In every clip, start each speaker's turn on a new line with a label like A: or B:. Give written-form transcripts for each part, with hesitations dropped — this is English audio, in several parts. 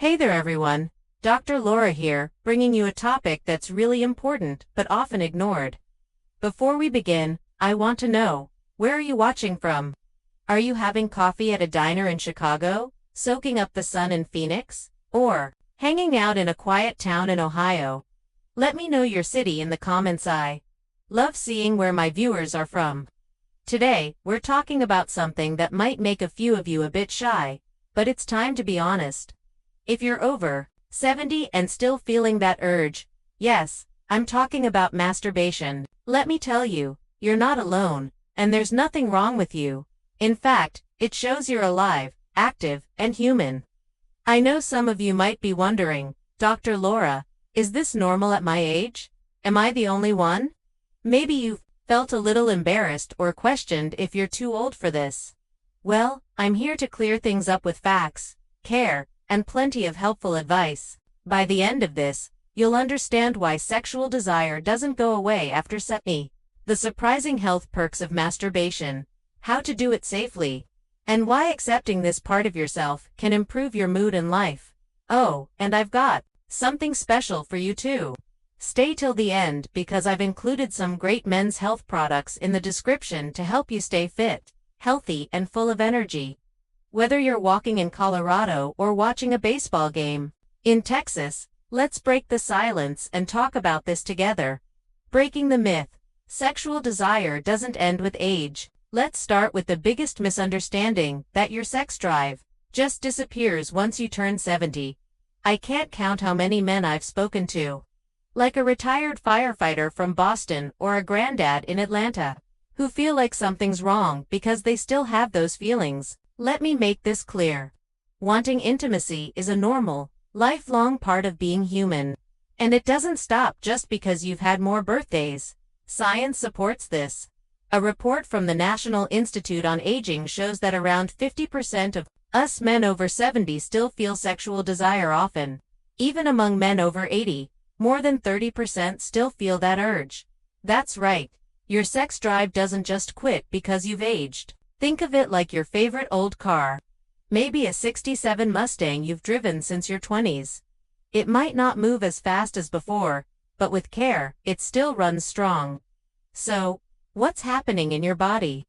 A: Hey there everyone, Dr. Laura here, bringing you a topic that's really important but often ignored. Before we begin, I want to know, where are you watching from? Are you having coffee at a diner in Chicago, soaking up the sun in Phoenix, or hanging out in a quiet town in Ohio? Let me know your city in the comments. I love seeing where my viewers are from. Today, we're talking about something that might make a few of you a bit shy, but it's time to be honest. If you're over 70 and still feeling that urge, yes, I'm talking about masturbation. Let me tell you, you're not alone, and there's nothing wrong with you. In fact, it shows you're alive, active, and human. I know some of you might be wondering, Dr. Laura, is this normal at my age? Am I the only one? Maybe you've felt a little embarrassed or questioned if you're too old for this. Well, I'm here to clear things up with facts, care, and plenty of helpful advice. By the end of this, you'll understand why sexual desire doesn't go away after 70, the surprising health perks of masturbation, how to do it safely, and why accepting this part of yourself can improve your mood and life. Oh, and I've got something special for you too. Stay till the end because I've included some great men's health products in the description to help you stay fit, healthy, and full of energy. Whether you're walking in Colorado or watching a baseball game in Texas, let's break the silence and talk about this together. Breaking the myth, sexual desire doesn't end with age. Let's start with the biggest misunderstanding, that your sex drive just disappears once you turn 70. I can't count how many men I've spoken to, like a retired firefighter from Boston or a granddad in Atlanta, who feel like something's wrong because they still have those feelings. Let me make this clear. Wanting intimacy is a normal, lifelong part of being human. And it doesn't stop just because you've had more birthdays. Science supports this. A report from the National Institute on Aging shows that around 50% of us men over 70 still feel sexual desire often. Even among men over 80, more than 30% still feel that urge. That's right. Your sex drive doesn't just quit because you've aged. Think of it like your favorite old car. Maybe a '67 Mustang you've driven since your 20s. It might not move as fast as before, but with care, it still runs strong. So, what's happening in your body?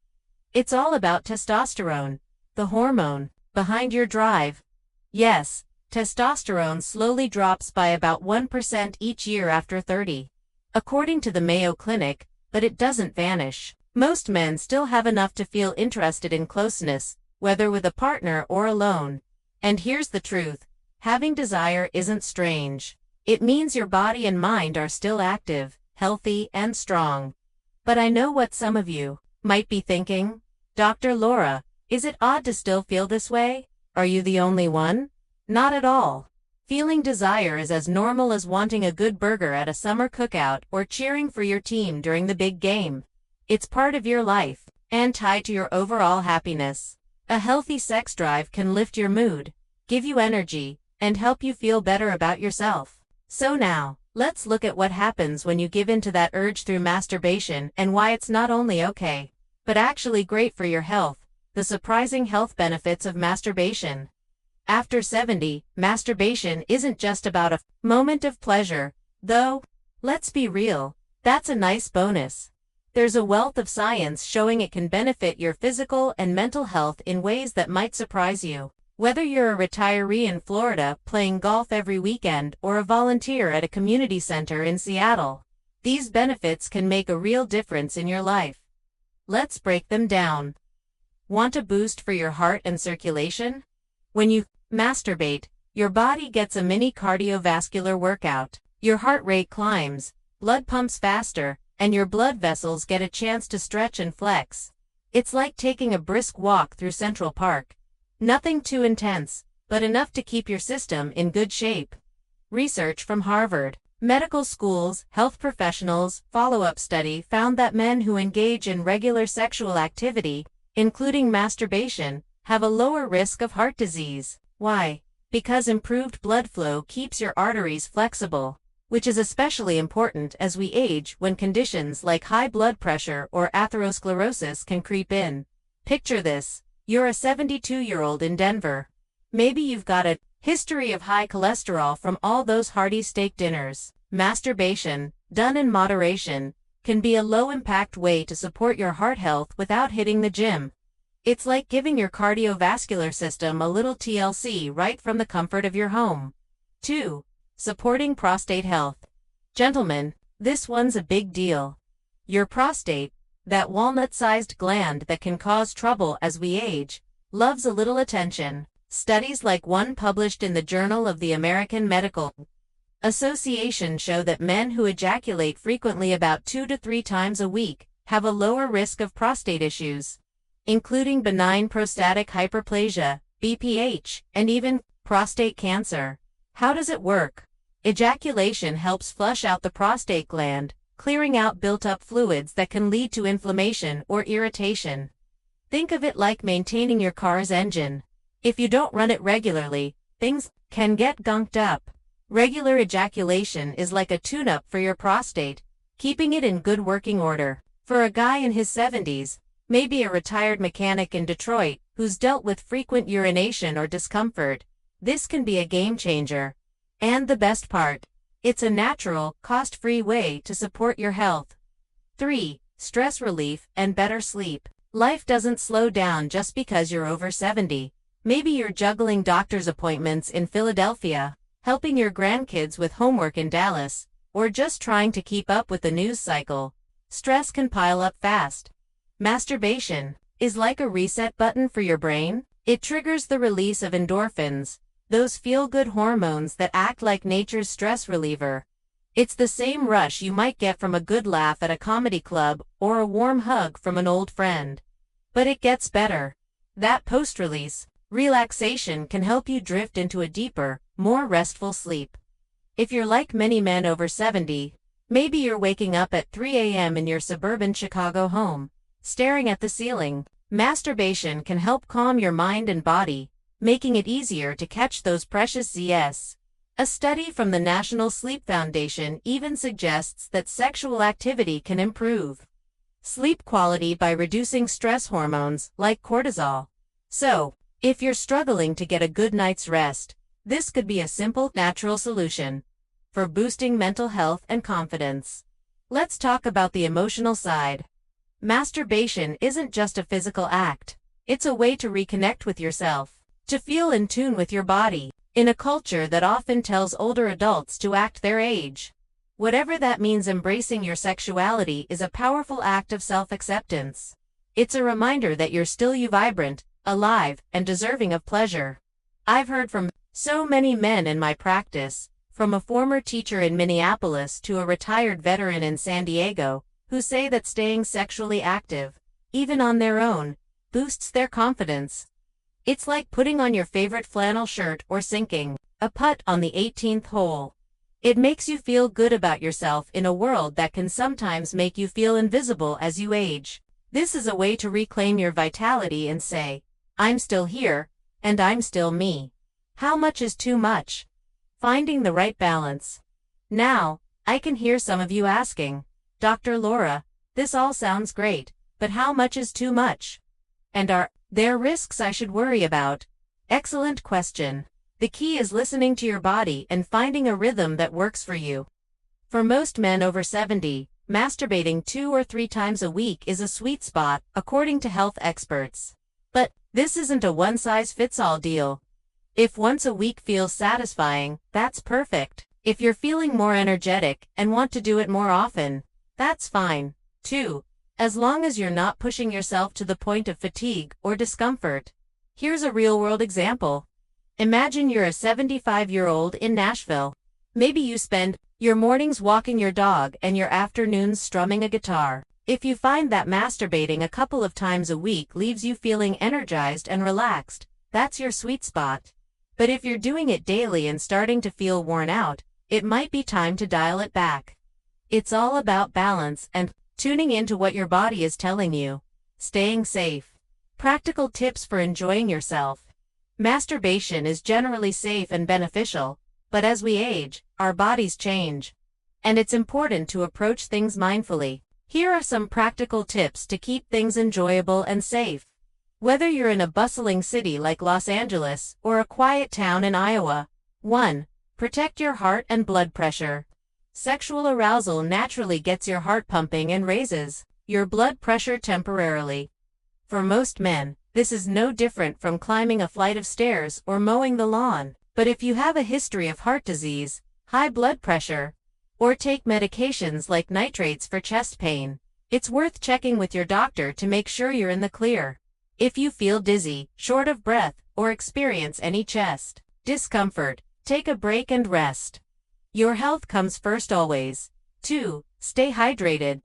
A: It's all about testosterone, the hormone behind your drive. Yes, testosterone slowly drops by about 1% each year after 30, according to the Mayo Clinic, but it doesn't vanish. Most men still have enough to feel interested in closeness, whether with a partner or alone. And here's the truth, having desire isn't strange. It means your body and mind are still active, healthy, and strong. But I know what some of you might be thinking. Dr. Laura, is it odd to still feel this way? Are you the only one? Not at all. Feeling desire is as normal as wanting a good burger at a summer cookout or cheering for your team during the big game. It's part of your life, and tied to your overall happiness. A healthy sex drive can lift your mood, give you energy, and help you feel better about yourself. So now, let's look at what happens when you give in to that urge through masturbation and why it's not only okay, but actually great for your health, the surprising health benefits of masturbation. After 70, masturbation isn't just about a moment of pleasure, though, let's be real, that's a nice bonus. There's a wealth of science showing it can benefit your physical and mental health in ways that might surprise you. Whether you're a retiree in Florida playing golf every weekend or a volunteer at a community center in Seattle, these benefits can make a real difference in your life. Let's break them down. Want a boost for your heart and circulation? When you masturbate, your body gets a mini cardiovascular workout. Your heart rate climbs, blood pumps faster, and your blood vessels get a chance to stretch and flex. It's like taking a brisk walk through Central Park. Nothing too intense, but enough to keep your system in good shape. Research from Harvard Medical School's health professionals follow-up study found that men who engage in regular sexual activity, including masturbation, have a lower risk of heart disease. Why? Because improved blood flow keeps your arteries flexible, which is especially important as we age when conditions like high blood pressure or atherosclerosis can creep in. Picture this, you're a 72-year-old in Denver. Maybe you've got a History of high cholesterol from all those hearty steak dinners. Masturbation, done in moderation, can be a low-impact way to support your heart health without hitting the gym. It's like giving your cardiovascular system a little TLC right from the comfort of your home. 2. Supporting prostate health. Gentlemen, this one's a big deal. Your prostate, that walnut-sized gland that can cause trouble as we age, loves a little attention. Studies like one published in the Journal of the American Medical Association show that men who ejaculate frequently about 2 to 3 times a week have a lower risk of prostate issues, including benign prostatic hyperplasia, BPH, and even prostate cancer. How does it work? Ejaculation helps flush out the prostate gland, clearing out built-up fluids that can lead to inflammation or irritation. Think of it like maintaining your car's engine. If you don't run it regularly, things can get gunked up. Regular ejaculation is like a tune-up for your prostate, keeping it in good working order. For a guy in his 70s, maybe a retired mechanic in Detroit, who's dealt with frequent urination or discomfort, this can be a game changer. And the best part, it's a natural, cost-free way to support your health. 3. Stress relief and better sleep. Life doesn't slow down just because you're over 70. Maybe you're juggling doctor's appointments in Philadelphia, helping your grandkids with homework in Dallas, or just trying to keep up with the news cycle. Stress can pile up fast. Masturbation is like a reset button for your brain. It triggers the release of endorphins, those feel-good hormones that act like nature's stress reliever. It's the same rush you might get from a good laugh at a comedy club or a warm hug from an old friend. But it gets better. That post-release relaxation can help you drift into a deeper, more restful sleep. If you're like many men over 70, maybe you're waking up at 3 a.m. in your suburban Chicago home, staring at the ceiling. Masturbation can help calm your mind and body, making it easier to catch those precious Z's. A study from the National Sleep Foundation even suggests that sexual activity can improve sleep quality by reducing stress hormones like cortisol. So, if you're struggling to get a good night's rest, this could be a simple, natural solution for boosting mental health and confidence. Let's talk about the emotional side. Masturbation isn't just a physical act. It's a way to reconnect with yourself, to feel in tune with your body, in a culture that often tells older adults to act their age. Whatever that means, embracing your sexuality is a powerful act of self-acceptance. It's a reminder that you're still vibrant, alive, and deserving of pleasure. I've heard from so many men in my practice, from a former teacher in Minneapolis to a retired veteran in San Diego, who say that staying sexually active, even on their own, boosts their confidence. It's like putting on your favorite flannel shirt or sinking a putt on the 18th hole. It makes you feel good about yourself in a world that can sometimes make you feel invisible as you age. This is a way to reclaim your vitality and say, I'm still here, and I'm still me. How much is too much? Finding the right balance. Now, I can hear some of you asking, Dr. Laura, this all sounds great, but how much is too much? And are there risks I should worry about? Excellent question. The key is listening to your body and finding a rhythm that works for you. For most men over 70, masturbating 2 or 3 times a week is a sweet spot, according to health experts. But this isn't a one-size-fits-all deal. If once a week feels satisfying, that's perfect. If you're feeling more energetic and want to do it more often, that's fine, too, as long as you're not pushing yourself to the point of fatigue or discomfort. Here's a real-world example. Imagine you're a 75-year-old in Nashville. Maybe you spend your mornings walking your dog and your afternoons strumming a guitar. If you find that masturbating a couple of times a week leaves you feeling energized and relaxed, that's your sweet spot. But if you're doing it daily and starting to feel worn out, it might be time to dial it back. It's all about balance and tuning into what your body is telling you. Staying safe. Practical tips for enjoying yourself. Masturbation is generally safe and beneficial, but as we age, our bodies change. And it's important to approach things mindfully. Here are some practical tips to keep things enjoyable and safe. Whether you're in a bustling city like Los Angeles or a quiet town in Iowa. 1. Protect your heart and blood pressure. Sexual arousal naturally gets your heart pumping and raises your blood pressure temporarily. For most men, this is no different from climbing a flight of stairs or mowing the lawn. But if you have a history of heart disease, high blood pressure, or take medications like nitrates for chest pain, it's worth checking with your doctor to make sure you're in the clear. If you feel dizzy, short of breath, or experience any chest discomfort, take a break and rest. Your health comes first always. 2. Stay hydrated.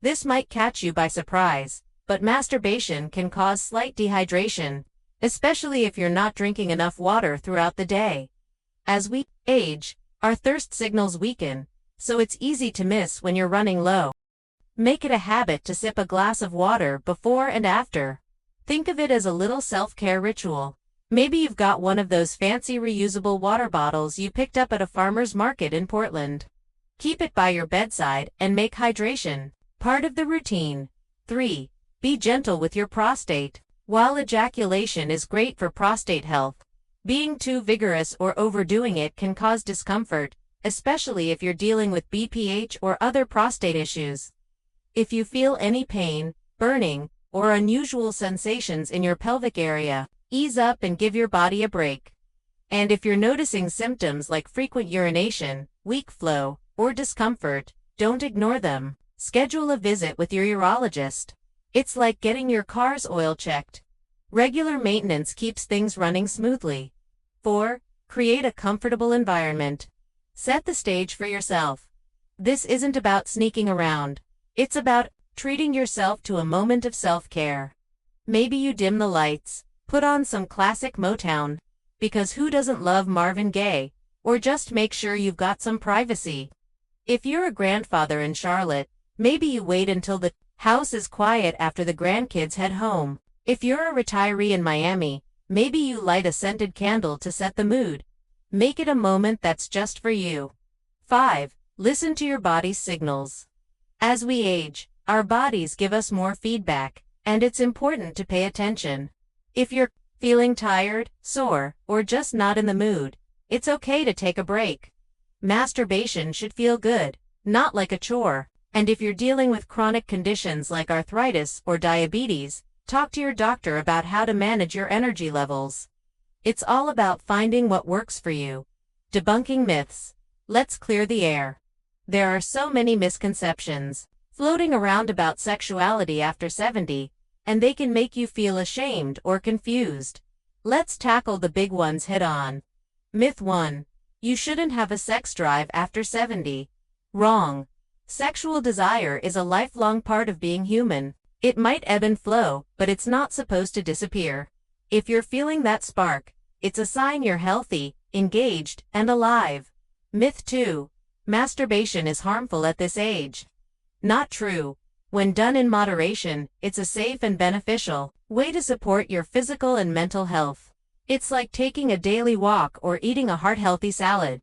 A: This might catch you by surprise, but masturbation can cause slight dehydration, especially if you're not drinking enough water throughout the day. As we age, our thirst signals weaken, so it's easy to miss when you're running low. Make it a habit to sip a glass of water before and after. Think of it as a little self-care ritual. Maybe you've got one of those fancy reusable water bottles you picked up at a farmer's market in Portland. Keep it by your bedside and make hydration part of the routine. 3. Be gentle with your prostate. While ejaculation is great for prostate health, being too vigorous or overdoing it can cause discomfort, especially if you're dealing with BPH or other prostate issues. If you feel any pain, burning, or unusual sensations in your pelvic area, ease up and give your body a break. And if you're noticing symptoms like frequent urination, weak flow, or discomfort, don't ignore them. Schedule a visit with your urologist. It's like getting your car's oil checked. Regular maintenance keeps things running smoothly. 4. Create a comfortable environment. Set the stage for yourself. This isn't about sneaking around. It's about treating yourself to a moment of self-care. Maybe you dim the lights, put on some classic Motown, because who doesn't love Marvin Gaye, or just make sure you've got some privacy. If you're a grandfather in Charlotte, maybe you wait until the house is quiet after the grandkids head home. If you're a retiree in Miami, maybe you light a scented candle to set the mood. Make it a moment that's just for you. 5. Listen to your body's signals. As we age, our bodies give us more feedback, and it's important to pay attention. If you're feeling tired, sore, or just not in the mood, it's okay to take a break. Masturbation should feel good, not like a chore. And if you're dealing with chronic conditions like arthritis or diabetes, talk to your doctor about how to manage your energy levels. It's all about finding what works for you. Debunking myths. Let's clear the air. There are so many misconceptions floating around about sexuality after 70, and they can make you feel ashamed or confused. Let's tackle the big ones head on. Myth 1. You shouldn't have a sex drive after 70. Wrong. Sexual desire is a lifelong part of being human. It might ebb and flow, but it's not supposed to disappear. If you're feeling that spark, it's a sign you're healthy, engaged, and alive. Myth 2. Masturbation is harmful at this age. Not true. When done in moderation, it's a safe and beneficial way to support your physical and mental health. It's like taking a daily walk or eating a heart-healthy salad.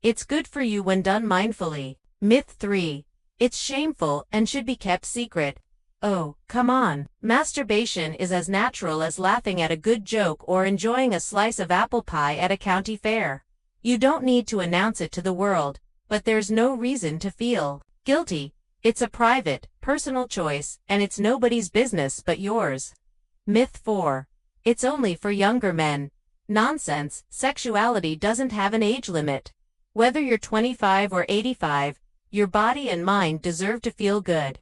A: It's good for you when done mindfully. Myth 3. It's shameful and should be kept secret. Oh, come on. Masturbation is as natural as laughing at a good joke or enjoying a slice of apple pie at a county fair. You don't need to announce it to the world, but there's no reason to feel guilty. It's a private, personal choice, and it's nobody's business but yours. Myth 4. It's only for younger men. Nonsense. Sexuality doesn't have an age limit. Whether you're 25 or 85, your body and mind deserve to feel good.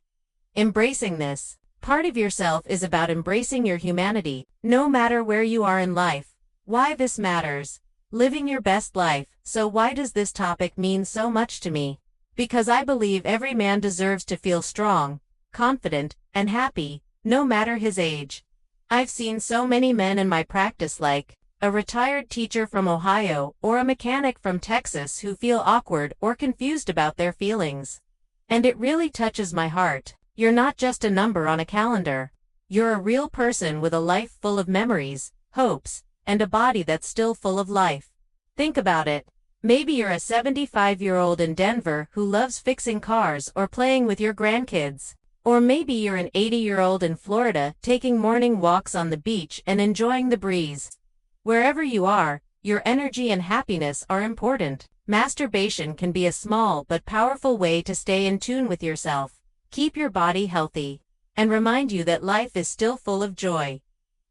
A: Embracing this part of yourself is about embracing your humanity, no matter where you are in life. Why this matters. Living your best life. So why does this topic mean so much to me? Because I believe every man deserves to feel strong, confident, and happy, no matter his age. I've seen so many men in my practice, like a retired teacher from Ohio or a mechanic from Texas, who feel awkward or confused about their feelings. And it really touches my heart. You're not just a number on a calendar. You're a real person with a life full of memories, hopes, and a body that's still full of life. Think about it. Maybe you're a 75-year-old in Denver who loves fixing cars or playing with your grandkids. Or maybe you're an 80-year-old in Florida taking morning walks on the beach and enjoying the breeze. Wherever you are, your energy and happiness are important. Masturbation can be a small but powerful way to stay in tune with yourself, keep your body healthy, and remind you that life is still full of joy.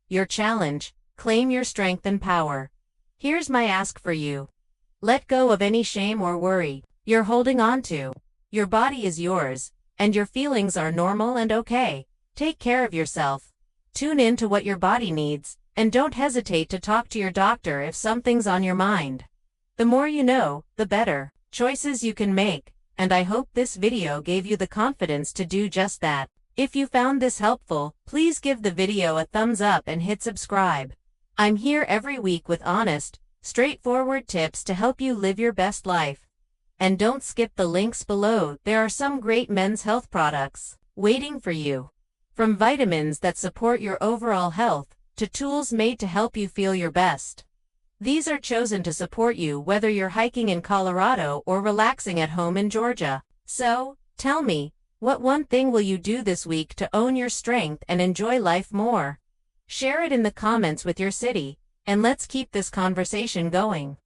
A: Your challenge: claim your strength and power. Here's my ask for you. Let go of any shame or worry you're holding on to. Your body is yours, and your feelings are normal and okay. Take care of yourself. Tune in to what your body needs, and don't hesitate to talk to your doctor if something's on your mind. The more you know, the better choices you can make, and I hope this video gave you the confidence to do just that. If you found this helpful, please give the video a thumbs up and hit subscribe. I'm here every week with honest, straightforward tips to help you live your best life. And don't skip the links below, there are some great men's health products waiting for you. From vitamins that support your overall health, to tools made to help you feel your best. These are chosen to support you whether you're hiking in Colorado or relaxing at home in Georgia. So, tell me, what one thing will you do this week to own your strength and enjoy life more? Share it in the comments with your city, and let's keep this conversation going.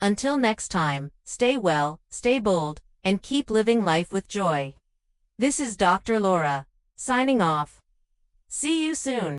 A: Until next time, stay well, stay bold, and keep living life with joy. This is Dr. Laura, signing off. See you soon.